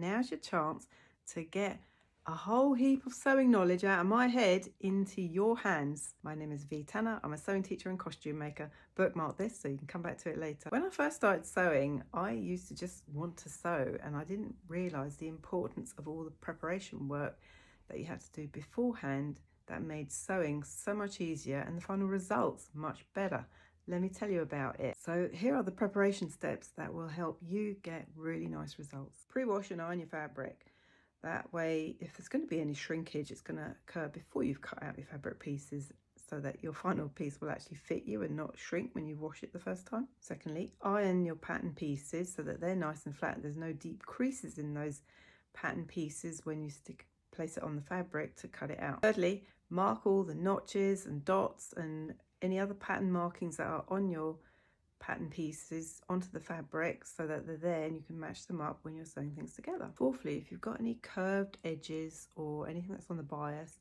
Now's your chance to get a whole heap of sewing knowledge out of my head into your hands. My name is V Tanner. I'm a sewing teacher and costume maker. Bookmark this so you can come back to it later. When I first started sewing, I used to just want to sew, and I didn't realise the importance of all the preparation work that you had to do beforehand that made sewing so much easier and the final results much better. Let me tell you about it. So here are the preparation steps that will help you get really nice results. Pre-wash and iron your fabric. That way, if there's going to be any shrinkage, it's going to occur before you've cut out your fabric pieces so that your final piece will actually fit you and not shrink when you wash it the first time. Secondly, iron your pattern pieces so that they're nice and flat. There's no deep creases in those pattern pieces when you place it on the fabric to cut it out. Thirdly, mark all the notches and dots and any other pattern markings that are on your pattern pieces onto the fabric so that they're there and you can match them up when you're sewing things together. Fourthly, if you've got any curved edges or anything that's on the bias,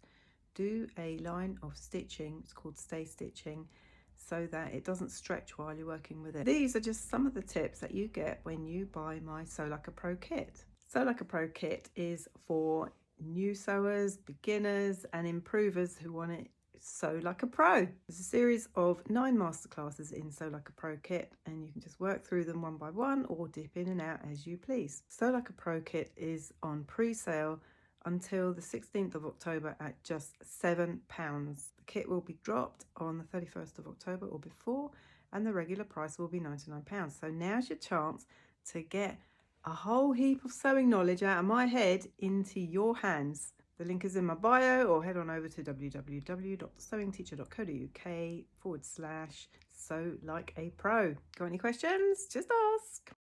do a line of stitching, it's called stay stitching, so that it doesn't stretch while you're working with it. These are just some of the tips that you get when you buy my Sew Like a Pro kit. Sew Like a Pro kit is for new sewers, beginners and improvers who want to sew like a pro. There's a series of 9 masterclasses in Sew Like a Pro kit, and you can just work through them one by one or dip in and out as you please. Sew Like a Pro kit is on pre-sale until the 16th of October at just £7. The kit will be dropped on the 31st of October or before, and the regular price will be £99. So now's your chance to get a whole heap of sewing knowledge out of my head into your hands. The link is in my bio, or head on over to www.sewingteacher.co.uk/sew like a pro. Got any questions? Just ask.